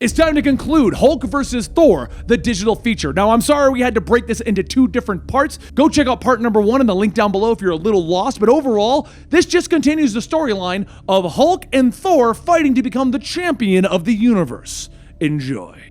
It's time to conclude Hulk vs. Thor, the digital feature. Now, I'm sorry we had to break this into 2 different parts. Go check out part number 1 in the link down below if you're a little lost. But overall, this just continues the storyline of Hulk and Thor fighting to become the champion of the universe. Enjoy.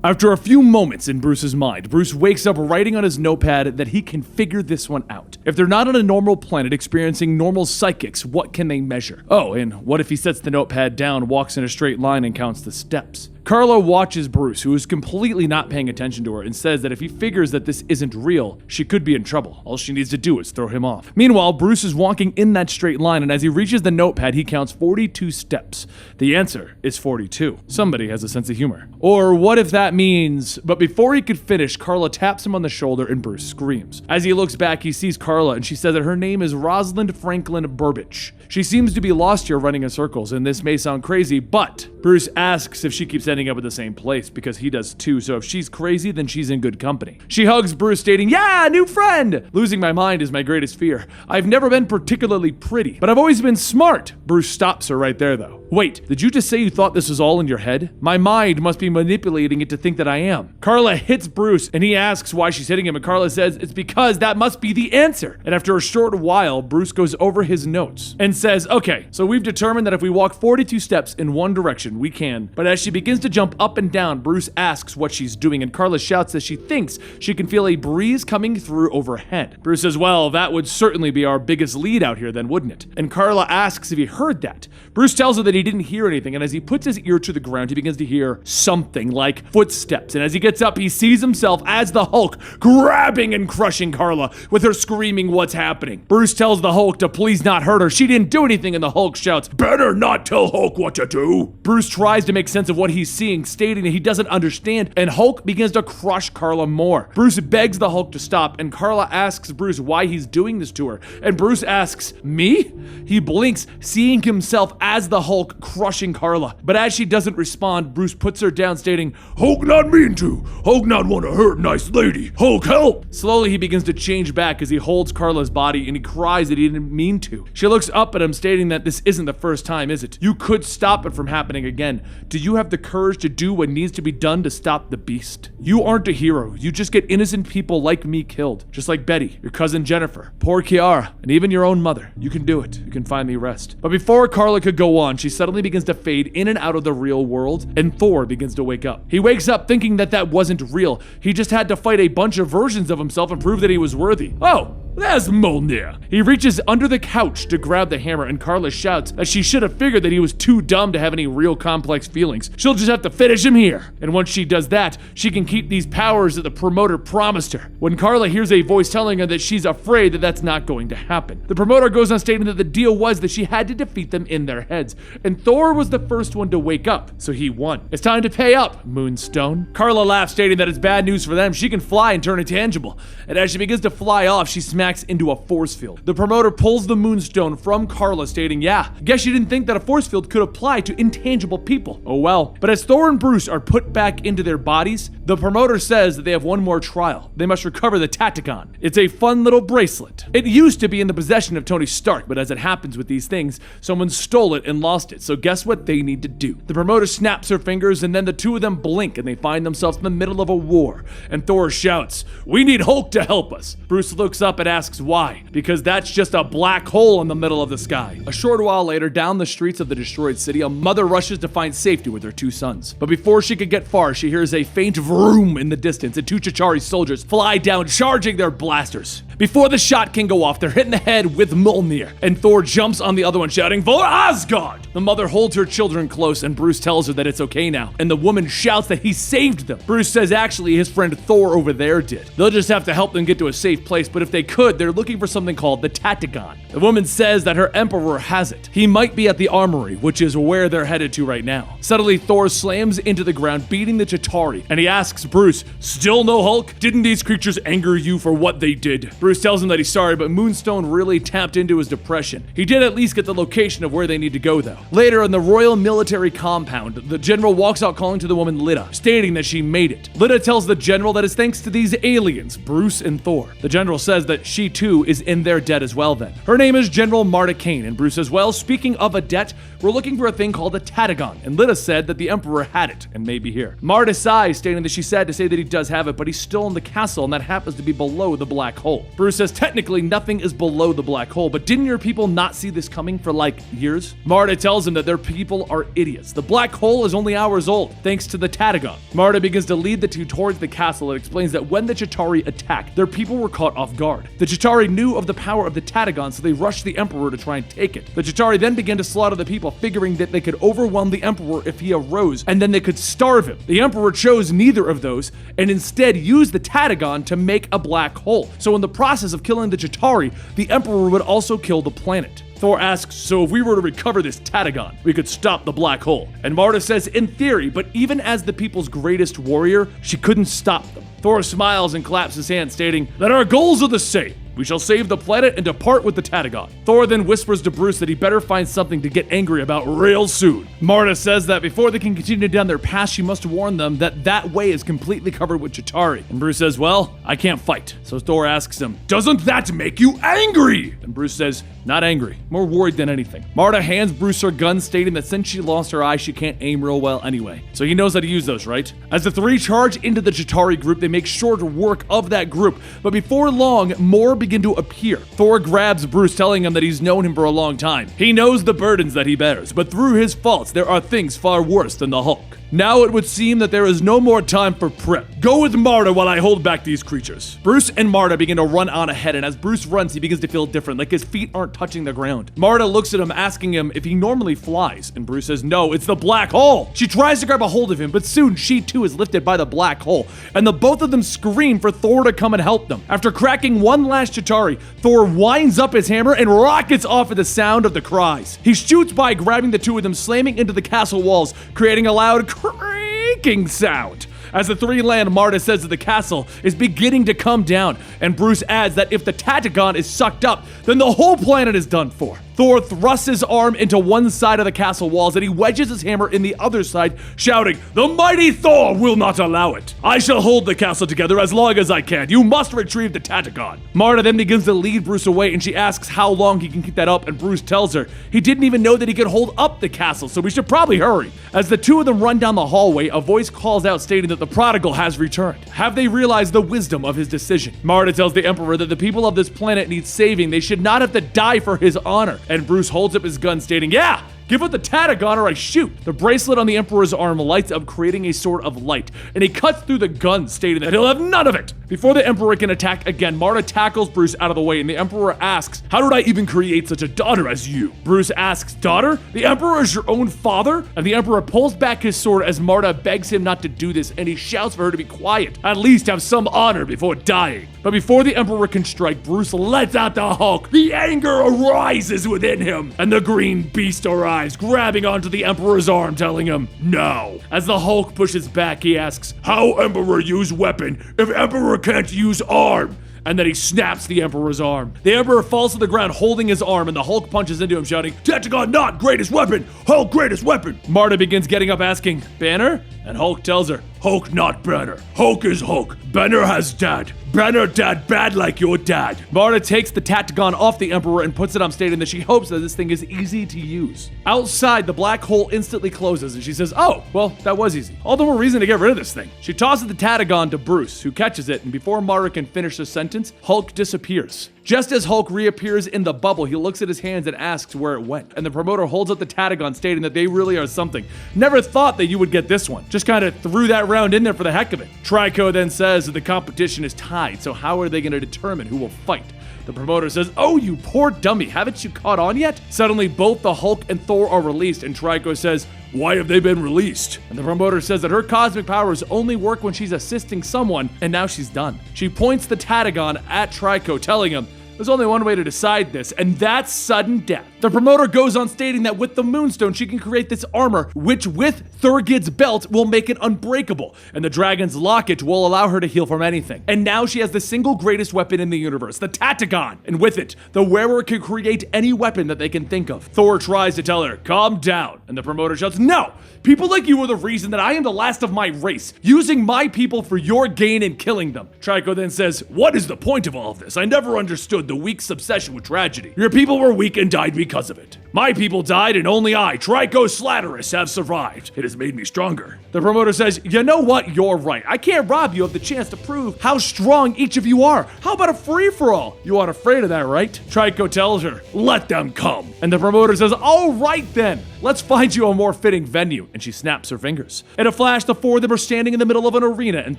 After a few moments in Bruce's mind, Bruce wakes up writing on his notepad that he can figure this one out. If they're not on a normal planet experiencing normal psychics, what can they measure? Oh, and what if he sets the notepad down, walks in a straight line, and counts the steps? Carla watches Bruce, who is completely not paying attention to her, and says that if he figures that this isn't real, she could be in trouble. All she needs to do is throw him off. Meanwhile, Bruce is walking in that straight line, and as he reaches the notepad, he counts 42 steps. The answer is 42. Somebody has a sense of humor. Or what if that means... But before he could finish, Carla taps him on the shoulder and Bruce screams. As he looks back, he sees Carla, and she says that her name is Rosalind Franklin Burbage. She seems to be lost here running in circles, and this may sound crazy, but Bruce asks if she keeps ending up at the same place because he does too, so if she's crazy, then she's in good company. She hugs Bruce, stating, "Yeah, new friend! Losing my mind is my greatest fear. I've never been particularly pretty, but I've always been smart." Bruce stops her right there, though. "Wait, did you just say you thought this was all in your head? My mind must be manipulating it to think that I am." Carla hits Bruce, and he asks why she's hitting him, and Carla says it's because that must be the answer. And after a short while, Bruce goes over his notes and says, "Okay, so we've determined that if we walk 42 steps in one direction, we can." But as she begins to jump up and down, Bruce asks what she's doing, and Carla shouts that she thinks she can feel a breeze coming through overhead. Bruce says, "Well, that would certainly be our biggest lead out here then, wouldn't it?" And Carla asks if he heard that. Bruce tells her that he didn't hear anything, and as he puts his ear to the ground, he begins to hear something like footsteps. And as he gets up, he sees himself as the Hulk grabbing and crushing Carla, with her screaming what's happening. Bruce tells the Hulk to please not hurt her. She didn't do anything, and the Hulk shouts, "Better not tell Hulk what to do." Bruce tries to make sense of what he's seeing, stating that he doesn't understand, and Hulk begins to crush Carla more. Bruce begs the Hulk to stop, and Carla asks Bruce why he's doing this to her, and Bruce asks, "Me?" He blinks, seeing himself as the Hulk crushing Carla. But as she doesn't respond, Bruce puts her down, stating, "Hulk not mean to. Hulk not want to hurt nice lady. Hulk help." Slowly he begins to change back as he holds Carla's body, and he cries that he didn't mean to. She looks up at him, stating that this isn't the first time, is it? You could stop it from happening again. Do you have the courage to do what needs to be done to stop the beast? You aren't a hero. You just get innocent people like me killed. Just like Betty, your cousin Jennifer, poor Kiara, and even your own mother. You can do it. You can finally rest. But before Carla could go on, she suddenly begins to fade in and out of the real world, and Thor begins to wake up. He wakes up thinking that that wasn't real. He just had to fight a bunch of versions of himself and prove that he was worthy. Oh, there's Mjolnir. He reaches under the couch to grab the hammer, and Carla shouts that she should have figured that he was too dumb to have any real complex feelings. She'll just have to finish him here. And once she does that, she can keep these powers that the promoter promised her. When Carla hears a voice telling her that she's afraid that that's not going to happen, the promoter goes on stating that the deal was that she had to defeat them in their heads, and Thor was the first one to wake up, so he won. It's time to pay up, Moonstone. Carla laughs, stating that it's bad news for them. She can fly and turn intangible. And as she begins to fly off, she smacks into a force field. The promoter pulls the Moonstone from Carla, stating, "Yeah, guess you didn't think that a force field could apply to intangible people. Oh well." But as Thor and Bruce are put back into their bodies, the promoter says that they have one more trial. They must recover the Tacticon. It's a fun little bracelet. It used to be in the possession of Tony Stark, but as it happens with these things, someone stole it and lost it. So guess what they need to do? The promoter snaps her fingers, and then the two of them blink, and they find themselves in the middle of a war. And Thor shouts, "We need Hulk to help us." Bruce looks up and asks why. Because that's just a black hole in the middle of the sky. A short while later, down the streets of the destroyed city, a mother rushes to find safety with her 2 sons. But before she could get far, she hears a faint vroom in the distance, and 2 Chitauri soldiers fly down, charging their blasters. Before the shot can go off, they're hit in the head with Mjolnir, and Thor jumps on the other one, shouting, "For Asgard!" The mother holds her children close, and Bruce tells her that it's okay now, and the woman shouts that he saved them. Bruce says actually his friend Thor over there did. They'll just have to help them get to a safe place, but if they could, they're looking for something called the Tacticon. The woman says that her emperor has it. He might be at the armory, which is where they're headed to right now. Suddenly, Thor slams into the ground, beating the Chitauri, and he asks Bruce, "Still no Hulk? Didn't these creatures anger you for what they did?" Bruce Bruce tells him that he's sorry, but Moonstone really tapped into his depression. He did at least get the location of where they need to go, though. Later, in the Royal Military Compound, the general walks out calling to the woman Lyta, stating that she made it. Lyta tells the general that it's thanks to these aliens, Bruce and Thor. The general says that she too is in their debt as well then. Her name is General Marta Kane, and Bruce says, well, speaking of a debt, we're looking for a thing called a Tatagon, and Lyta said that the Emperor had it, and may be here. Marta sighs, stating that she's sad to say that he does have it, but he's still in the castle, and that happens to be below the black hole. Bruce says technically nothing is below the black hole, but didn't your people not see this coming for like years? Marta tells him that their people are idiots. The black hole is only hours old, thanks to the Tatagon. Marta begins to lead the two towards the castle and explains that when the Chitauri attacked, their people were caught off guard. The Chitauri knew of the power of the Tatagon, so they rushed the Emperor to try and take it. The Chitauri then began to slaughter the people, figuring that they could overwhelm the Emperor if he arose, and then they could starve him. The Emperor chose neither of those, and instead used the Tatagon to make a black hole. So in the process of killing the Chitauri, the Emperor would also kill the planet. Thor asks, so if we were to recover this Tatagon, we could stop the black hole. And Marta says, in theory, but even as the people's greatest warrior, she couldn't stop them. Thor smiles and claps his hand, stating that our goals are the same. We shall save the planet and depart with the Tatagon. Thor then whispers to Bruce that he better find something to get angry about real soon. Marta says that before they can continue down their path, she must warn them that that way is completely covered with Chitauri. And Bruce says, well, I can't fight. So Thor asks him, doesn't that make you angry? And Bruce says, not angry, more worried than anything. Marta hands Bruce her gun, stating that since she lost her eye, she can't aim real well anyway. So he knows how to use those, right? As the three charge into the Chitauri group, they make short work of that group. But before long, more begin to appear. Thor grabs Bruce, telling him that he's known him for a long time. He knows the burdens that he bears, but through his faults, there are things far worse than the Hulk. Now it would seem that there is no more time for prep. Go with Marta while I hold back these creatures. Bruce and Marta begin to run on ahead, and as Bruce runs, he begins to feel different, like his feet aren't touching the ground. Marta looks at him, asking him if he normally flies, and Bruce says, no, it's the black hole. She tries to grab a hold of him, but soon she too is lifted by the black hole, and the both of them scream for Thor to come and help them. After cracking one last Chitauri, Thor winds up his hammer and rockets off at the sound of the cries. He shoots by, grabbing the two of them, slamming into the castle walls, creating a loud creaking sound. As the three land, Marta says that the castle is beginning to come down, and Bruce adds that if the Tatagon is sucked up, then the whole planet is done for. Thor thrusts his arm into one side of the castle walls, and he wedges his hammer in the other side, shouting, the mighty Thor will not allow it. I shall hold the castle together as long as I can. You must retrieve the Tatagon. Marta then begins to lead Bruce away, and she asks how long he can keep that up, and Bruce tells her he didn't even know that he could hold up the castle, so we should probably hurry. As the two of them run down the hallway, a voice calls out, stating that the prodigal has returned. Have they realized the wisdom of his decision? Marta tells the Emperor that the people of this planet need saving. They should not have to die for his honor. And Bruce holds up his gun, stating, yeah, give it the Tatagon or I shoot. The bracelet on the Emperor's arm lights up, creating a sort of light, and he cuts through the gun, stating that he'll have none of it. Before the Emperor can attack again, Marta tackles Bruce out of the way, and the Emperor asks, how did I even create such a daughter as you? Bruce asks, daughter? The Emperor is your own father? And the Emperor pulls back his sword as Marta begs him not to do this, and he shouts for her to be quiet. At least have some honor before dying. But before the Emperor can strike, Bruce lets out the Hulk. The anger arises within him, and the green beast arrives, grabbing onto the Emperor's arm, telling him, no. As the Hulk pushes back, he asks, how Emperor use weapon if Emperor can't use arm? And then he snaps the Emperor's arm. The Emperor falls to the ground holding his arm, and the Hulk punches into him, shouting, Tatagon not greatest weapon, Hulk greatest weapon. Marta begins getting up, asking, Banner? And Hulk tells her, Hulk not Banner. Hulk is Hulk. Banner has dad. Banner dad bad like your dad. Marta takes the Tatagon off the Emperor and puts it on, stating that she hopes that this thing is easy to use. Outside, the black hole instantly closes, and she says, oh, well, that was easy. All the more reason to get rid of this thing. She tosses the Tatagon to Bruce, who catches it, and before Marta can finish the sentence, Hulk disappears. Just as Hulk reappears in the bubble, he looks at his hands and asks where it went. And the promoter holds up the Tatagon, stating that they really are something. Never thought that you would get this one. Just kind of threw that round in there for the heck of it. Trico then says that the competition is tied, so how are they going to determine who will fight? The promoter says, oh, you poor dummy, haven't you caught on yet? Suddenly, both the Hulk and Thor are released, and Trico says, why have they been released? And the promoter says that her cosmic powers only work when she's assisting someone, and now she's done. She points the Tatagon at Trico, telling him, there's only one way to decide this, and that's sudden death. The promoter goes on stating that with the Moonstone, she can create this armor, which with Thurgid's belt will make it unbreakable, and the dragon's locket will allow her to heal from anything. And now she has the single greatest weapon in the universe, the Tatagon, and with it, the wearer can create any weapon that they can think of. Thor tries to tell her, calm down, and the promoter shouts, no! People like you are the reason that I am the last of my race, using my people for your gain and killing them. Trico then says, what is the point of all of this? I never understood the weak's obsession with tragedy. Your people were weak and died because of it. My people died and only I, Trico Slatterus, have survived. It has made me stronger. The promoter says, you know what? You're right. I can't rob you of the chance to prove how strong each of you are. How about a free-for-all? You aren't afraid of that, right? Trico tells her, let them come. And the promoter says, all right then. Let's find you a more fitting venue. And she snaps her fingers. In a flash, the four of them are standing in the middle of an arena, and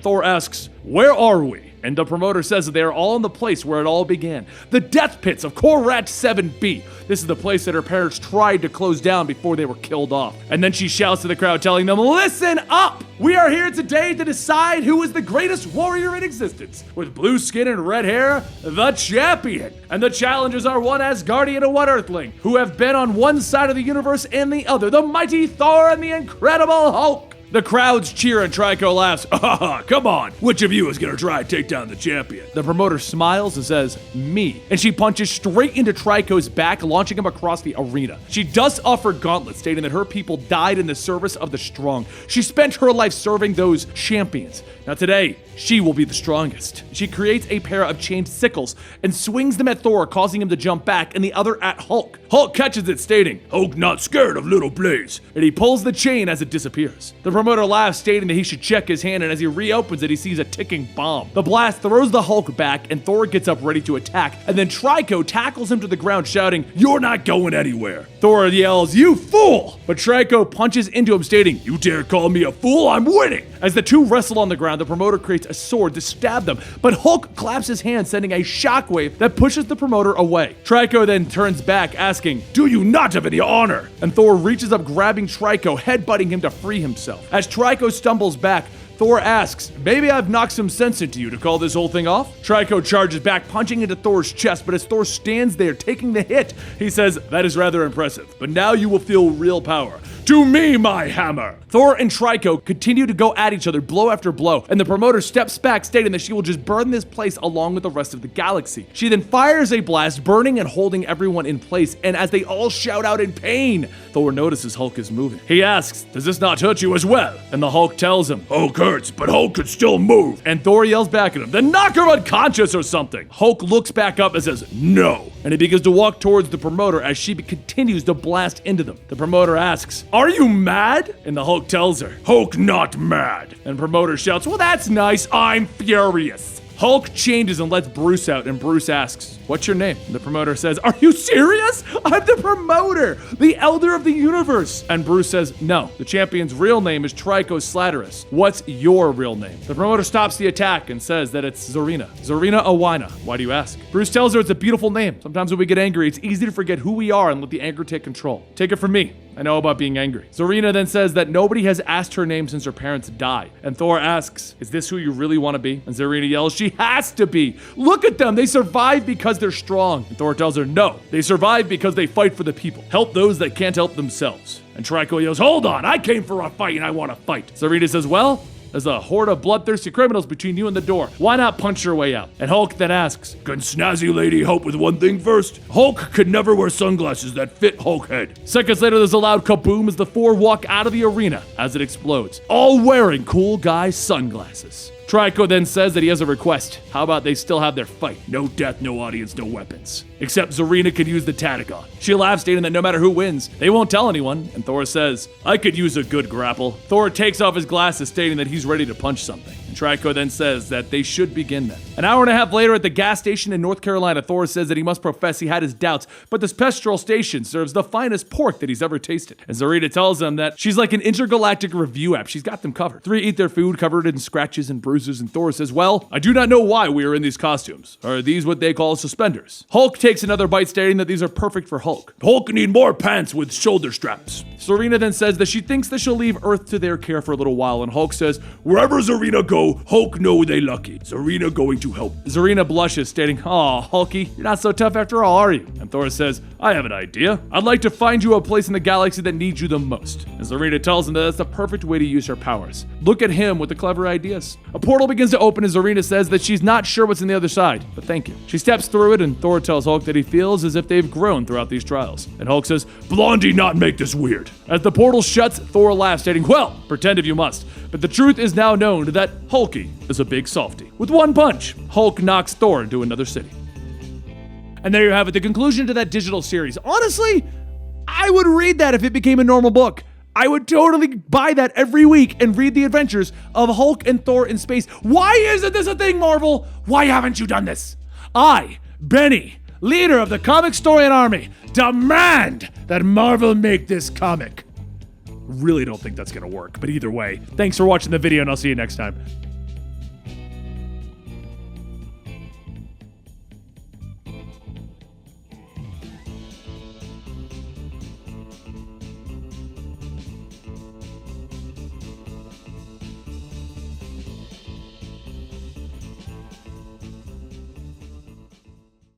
Thor asks, where are we? And the promoter says that they are all in the place where it all began. The death pits of Korat 7B. This is the place that her parents tried to close down before they were killed off. And then she shouts to the crowd, telling them, listen up! We are here today to decide who is the greatest warrior in existence. With blue skin and red hair, the champion. And the challengers are one Asgardian and one Earthling, who have been on one side of the universe and the other, the mighty Thor and the incredible Hulk. The crowds cheer and Trico laughs. Come on, which of you is gonna try and take down the champion? The promoter smiles and says, me. And she punches straight into Trico's back, launching him across the arena. She dusts off her gauntlet, stating that her people died in the service of the strong. She spent her life serving those champions. Now today, she will be the strongest. She creates a pair of chained sickles and swings them at Thor, causing him to jump back, and the other at Hulk. Hulk catches it, stating, Hulk not scared of little Blaze, and he pulls the chain as it disappears. The promoter laughs, stating that he should check his hand, and as he reopens it, he sees a ticking bomb. The blast throws the Hulk back, and Thor gets up ready to attack, and then Trico tackles him to the ground, shouting, you're not going anywhere. Thor yells, you fool! But Trico punches into him, stating, you dare call me a fool? I'm winning! As the two wrestle on the ground, the promoter creates a sword to stab them, but Hulk claps his hand, sending a shockwave that pushes the promoter away. Trico then turns back, asking, do you not have any honor? And Thor reaches up, grabbing Trico, headbutting him to free himself. As Trico stumbles back, Thor asks, maybe I've knocked some sense into you to call this whole thing off? Trico charges back, punching into Thor's chest, but as Thor stands there taking the hit, he says, that is rather impressive, but now you will feel real power. To me, my hammer! Thor and Trico continue to go at each other, blow after blow, and the promoter steps back, stating that she will just burn this place along with the rest of the galaxy. She then fires a blast, burning and holding everyone in place, and as they all shout out in pain, Thor notices Hulk is moving. He asks, does this not hurt you as well? And the Hulk tells him, Hulk hurts, but Hulk could still move. And Thor yells back at him, then knock her unconscious or something. Hulk looks back up and says, no. And he begins to walk towards the promoter as she continues to blast into them. The promoter asks, are you mad? And the Hulk tells her, Hulk not mad. And promoter shouts, well, that's nice. I'm furious. Hulk changes and lets Bruce out, and Bruce asks, what's your name? And the promoter says, are you serious? I'm the promoter, the elder of the universe. And Bruce says, no, the champion's real name is Trico Slatterus. What's your real name? The promoter stops the attack and says that it's Zarina Owina. Why do you ask? Bruce tells her it's a beautiful name. Sometimes when we get angry, it's easy to forget who we are and let the anger take control. Take it from me. I know about being angry. Zarina then says that nobody has asked her name since her parents died. And Thor asks, is this who you really want to be? And Zarina yells, she has to be. Look at them. They survive because they're strong. And Thor tells her, no, they survive because they fight for the people. Help those that can't help themselves. And Trico yells, hold on, I came for a fight and I want to fight. Zarina says, well, there's a horde of bloodthirsty criminals between you and the door. Why not punch your way out? And Hulk then asks, can snazzy lady help with one thing first? Hulk could never wear sunglasses that fit Hulk head. Seconds later, there's a loud kaboom as the four walk out of the arena as it explodes, all wearing cool guy sunglasses. Trico then says that he has a request. How about they still have their fight? No death, no audience, no weapons. Except Zarina could use the Tatagon. She laughs, stating that no matter who wins, they won't tell anyone. And Thor says, I could use a good grapple. Thor takes off his glasses, stating that he's ready to punch something. And Trico then says that they should begin then. An hour and a half later at the gas station in North Carolina, Thor says that he must profess he had his doubts, but this petrol station serves the finest pork that he's ever tasted. And Zarina tells him that she's like an intergalactic review app. She's got them covered. Three eat their food covered in scratches and bruises, and Thor says, well, I do not know why we are in these costumes. Are these what they call suspenders? Hulk takes another bite, stating that these are perfect for Hulk. Hulk need more pants with shoulder straps. Zarina then says that she thinks that she'll leave Earth to their care for a little while, and Hulk says, wherever Zarina goes, no, Hulk no they lucky. Zarina going to help. Zarina blushes, stating, "Aw, Hulky, you're not so tough after all, are you?" And Thor says, "I have an idea. I'd like to find you a place in the galaxy that needs you the most." And Zarina tells him that that's the perfect way to use her powers. Look at him with the clever ideas. A portal begins to open as Zarina says that she's not sure what's on the other side, but thank you. She steps through it and Thor tells Hulk that he feels as if they've grown throughout these trials. And Hulk says, Blondie not make this weird. As the portal shuts, Thor laughs, stating, "Well, pretend if you must. But the truth is now known that Hulky is a big softy." With one punch, Hulk knocks Thor into another city. And there you have it, the conclusion to that digital series. Honestly, I would read that if it became a normal book. I would totally buy that every week and read the adventures of Hulk and Thor in space. Why isn't this a thing, Marvel? Why haven't you done this? I, Benny, leader of the Comicstorian army, demand that Marvel make this comic. Really don't think that's gonna work, but either way, thanks for watching the video and I'll see you next time.